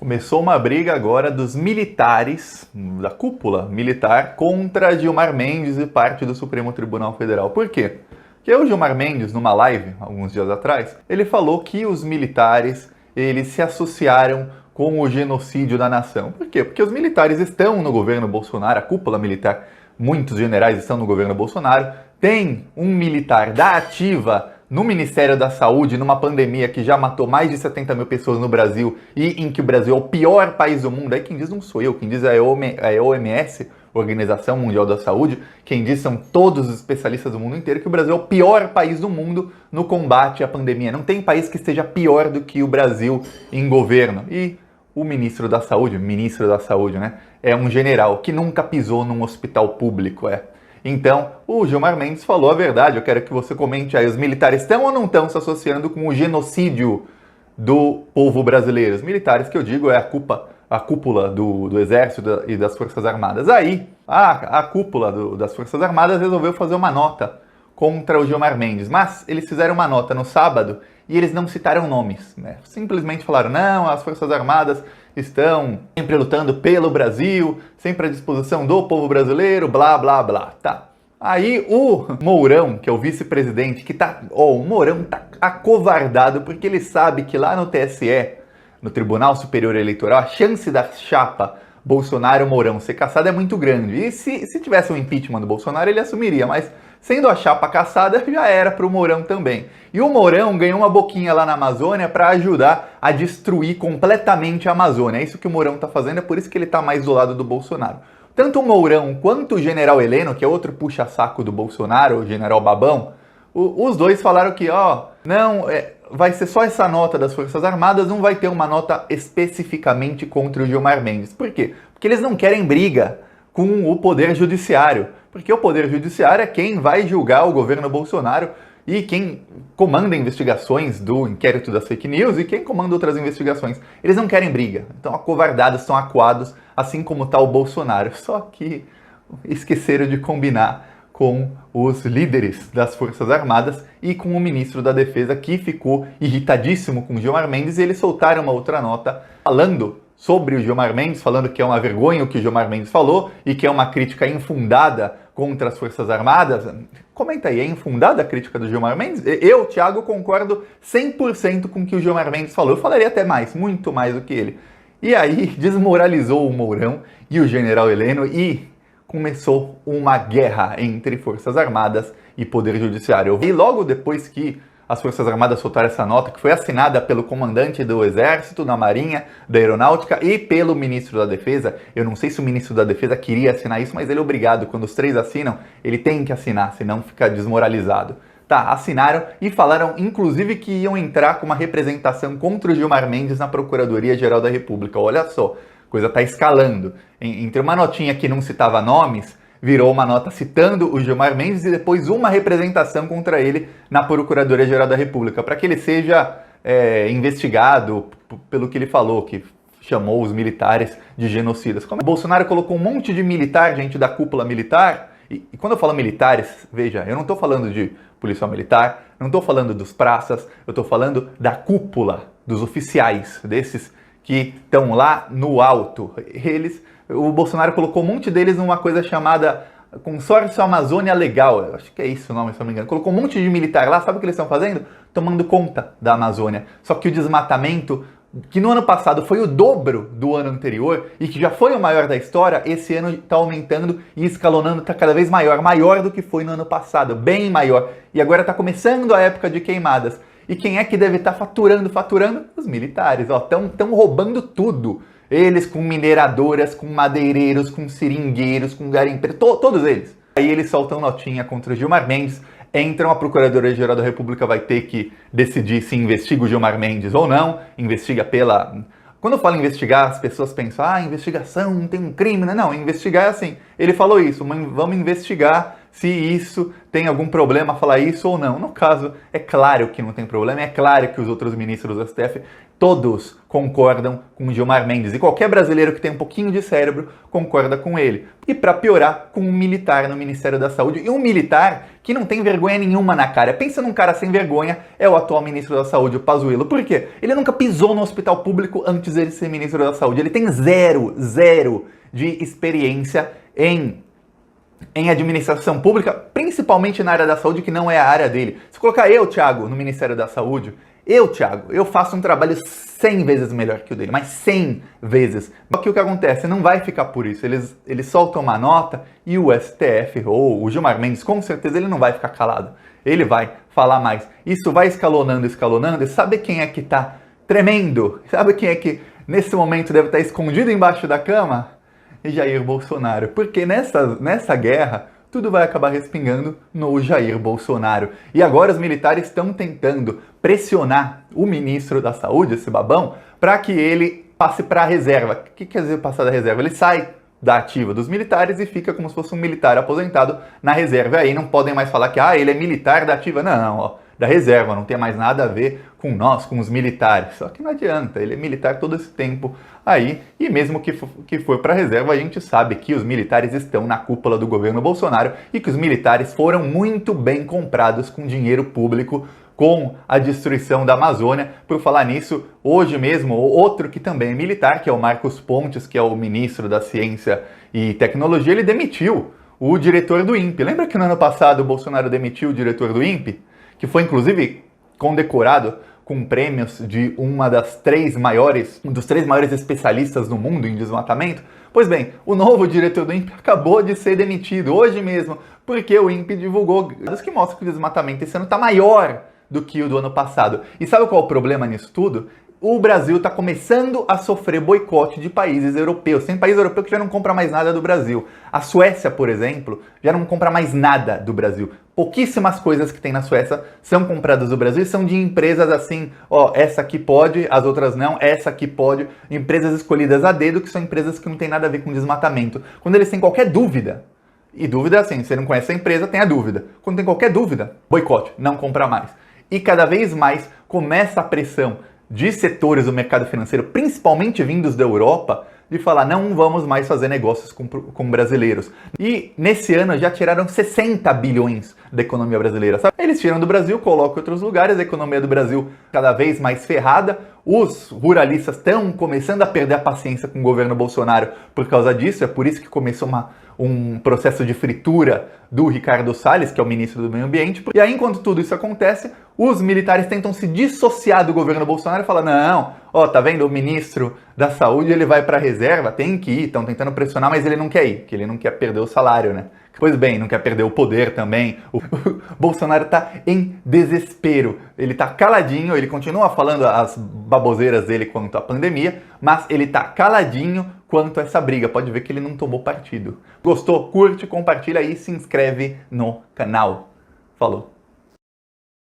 Começou uma briga agora dos militares, da cúpula militar, contra Gilmar Mendes e parte do Supremo Tribunal Federal. Por quê? Porque o Gilmar Mendes, numa live, alguns dias atrás, ele falou que os militares, eles se associaram com o genocídio da nação. Por quê? Porque os militares estão no governo Bolsonaro, a cúpula militar, muitos generais estão no governo Bolsonaro, tem um militar da ativa no Ministério da Saúde, numa pandemia que já matou mais de 70 mil pessoas no Brasil e em que o Brasil é o pior país do mundo. Aí quem diz não sou eu, quem diz é a OMS, Organização Mundial da Saúde, quem diz são todos os especialistas do mundo inteiro que o Brasil é o pior país do mundo no combate à pandemia. Não tem país que esteja pior do que o Brasil em governo. E o ministro da Saúde, né, é um general que nunca pisou num hospital público, Então, o Gilmar Mendes falou a verdade. Eu quero que você comente aí. Os militares estão ou não estão se associando com o genocídio do povo brasileiro? Os militares, que eu digo, é a cúpula do Exército e das Forças Armadas. Aí, a cúpula das Forças Armadas resolveu fazer uma nota contra o Gilmar Mendes. Mas eles fizeram uma nota no sábado e eles não citaram nomes, né? Simplesmente falaram, não, as Forças Armadas estão sempre lutando pelo Brasil, sempre à disposição do povo brasileiro, blá, blá, blá. Tá. Aí o Mourão, que é o vice-presidente, o Mourão tá acovardado porque ele sabe que lá no TSE, no Tribunal Superior Eleitoral, a chance da chapa Bolsonaro-Mourão ser cassada é muito grande. E se tivesse um impeachment do Bolsonaro, ele assumiria, mas sendo a chapa cassada, já era para o Mourão também. E o Mourão ganhou uma boquinha lá na Amazônia para ajudar a destruir completamente a Amazônia. É isso que o Mourão está fazendo, é por isso que ele está mais do lado do Bolsonaro. Tanto o Mourão quanto o general Heleno, que é outro puxa-saco do Bolsonaro, o general Babão, os dois falaram que, vai ser só essa nota das Forças Armadas, não vai ter uma nota especificamente contra o Gilmar Mendes. Por quê? Porque eles não querem briga com o Poder Judiciário. Porque o Poder Judiciário é quem vai julgar o governo Bolsonaro e quem comanda investigações do inquérito das fake news e quem comanda outras investigações. Eles não querem briga, estão acovardados, estão acuados, assim como está o Bolsonaro. Só que esqueceram de combinar com os líderes das Forças Armadas e com o ministro da Defesa, que ficou irritadíssimo com o Gilmar Mendes, e eles soltaram uma outra nota falando sobre o Gilmar Mendes, falando que é uma vergonha o que o Gilmar Mendes falou e que é uma crítica infundada contra as Forças Armadas. Comenta aí, é infundada a crítica do Gilmar Mendes? Eu, Thiago, concordo 100% com o que o Gilmar Mendes falou. Eu falaria até mais, muito mais do que ele. E aí desmoralizou o Mourão e o general Heleno e começou uma guerra entre Forças Armadas e Poder Judiciário. E logo depois que as Forças Armadas soltaram essa nota, que foi assinada pelo comandante do Exército, da Marinha, da Aeronáutica e pelo ministro da Defesa. Eu não sei se o ministro da Defesa queria assinar isso, mas ele é obrigado. Quando os três assinam, ele tem que assinar, senão fica desmoralizado. Tá, assinaram e falaram, inclusive, que iam entrar com uma representação contra o Gilmar Mendes na Procuradoria-Geral da República. Olha só, a coisa tá escalando. Entre uma notinha que não citava nomes, virou uma nota citando o Gilmar Mendes e depois uma representação contra ele na Procuradoria-Geral da República, para que ele seja investigado pelo que ele falou, que chamou os militares de genocidas. Como o Bolsonaro colocou um monte de militar, gente da cúpula militar, e quando eu falo militares, veja, eu não estou falando de policial militar, não estou falando dos praças, eu estou falando da cúpula, dos oficiais, desses que estão lá no alto. O Bolsonaro colocou um monte deles numa coisa chamada Consórcio Amazônia Legal. Eu acho que é isso o nome, se não me engano. Colocou um monte de militar lá, sabe o que eles estão fazendo? Tomando conta da Amazônia. Só que o desmatamento, que no ano passado foi o dobro do ano anterior e que já foi o maior da história, esse ano está aumentando e escalonando, está cada vez maior do que foi no ano passado, bem maior. E agora está começando a época de queimadas. E quem é que deve estar faturando? Os militares. Estão roubando tudo. Eles com mineradoras, com madeireiros, com seringueiros, com garimpeiros, todos eles. Aí eles soltam notinha contra o Gilmar Mendes, entram, a Procuradoria-Geral da República vai ter que decidir se investiga o Gilmar Mendes ou não, investiga pela... Quando eu falo investigar, as pessoas pensam, investigação, tem um crime. Não, investigar é assim. Ele falou isso, vamos investigar se isso tem algum problema, falar isso ou não. No caso, é claro que não tem problema, é claro que os outros ministros do STF, todos concordam com Gilmar Mendes. E qualquer brasileiro que tem um pouquinho de cérebro concorda com ele. E para piorar, com um militar no Ministério da Saúde. E um militar que não tem vergonha nenhuma na cara. Pensa num cara sem vergonha, é o atual ministro da Saúde, o Pazuello. Por quê? Ele nunca pisou no hospital público antes de ser ministro da Saúde. Ele tem zero de experiência em administração pública, principalmente na área da saúde, que não é a área dele. Se colocar eu, Thiago, no Ministério da Saúde, Thiago, eu faço um trabalho 100 vezes melhor que o dele, mas 100 vezes. Só que o que acontece? Não vai ficar por isso. Eles soltam uma nota e o STF, ou o Gilmar Mendes, com certeza ele não vai ficar calado. Ele vai falar mais. Isso vai escalonando. E sabe quem é que tá tremendo? Sabe quem é que nesse momento deve estar escondido embaixo da cama? Jair Bolsonaro. Porque nessa guerra, tudo vai acabar respingando no Jair Bolsonaro. E agora os militares estão tentando pressionar o ministro da Saúde, esse babão, para que ele passe para a reserva. O que quer dizer passar da reserva? Ele sai da ativa dos militares e fica como se fosse um militar aposentado na reserva. E aí não podem mais falar que ele é militar da ativa. Não, ó, da reserva, não tem mais nada a ver com nós, com os militares. Só que não adianta, ele é militar todo esse tempo aí, e mesmo que for para a reserva, a gente sabe que os militares estão na cúpula do governo Bolsonaro e que os militares foram muito bem comprados com dinheiro público, com a destruição da Amazônia. Por falar nisso, hoje mesmo, outro que também é militar, que é o Marcos Pontes, que é o ministro da Ciência e Tecnologia, ele demitiu o diretor do INPE. Lembra que no ano passado o Bolsonaro demitiu o diretor do INPE? Que foi inclusive condecorado com prêmios de um dos três maiores especialistas do mundo em desmatamento. Pois bem, o novo diretor do INPE acabou de ser demitido hoje mesmo, porque o INPE divulgou dados que mostram que o desmatamento esse ano está maior do que o do ano passado. E sabe qual é o problema nisso tudo? O Brasil está começando a sofrer boicote de países europeus. Tem país europeu que já não compra mais nada do Brasil. A Suécia, por exemplo, já não compra mais nada do Brasil. Pouquíssimas coisas que tem na Suécia são compradas do Brasil e são de empresas assim, essa aqui pode, as outras não, essa aqui pode. Empresas escolhidas a dedo, que são empresas que não tem nada a ver com desmatamento. Quando eles têm qualquer dúvida, e dúvida assim, você não conhece a empresa, tem a dúvida. Quando tem qualquer dúvida, boicote, não compra mais. E cada vez mais começa a pressão de setores do mercado financeiro, principalmente vindos da Europa, de falar não vamos mais fazer negócios com brasileiros. E nesse ano já tiraram 60 bilhões da economia brasileira. Sabe? Eles tiram do Brasil, colocam em outros lugares, a economia do Brasil cada vez mais ferrada. Os ruralistas estão começando a perder a paciência com o governo Bolsonaro por causa disso. É por isso que começou um processo de fritura do Ricardo Salles, que é o ministro do Meio Ambiente. E aí, enquanto tudo isso acontece, os militares tentam se dissociar do governo Bolsonaro e falar, não, tá vendo, o ministro da Saúde, ele vai para a reserva, tem que ir, estão tentando pressionar, mas ele não quer ir, porque ele não quer perder o salário, né? Pois bem, não quer perder o poder também. O Bolsonaro está em desespero. Ele está caladinho, ele continua falando as baboseiras dele quanto à pandemia, mas ele está caladinho quanto a essa briga. Pode ver que ele não tomou partido. Gostou? Curte, compartilha e se inscreve no canal. Falou!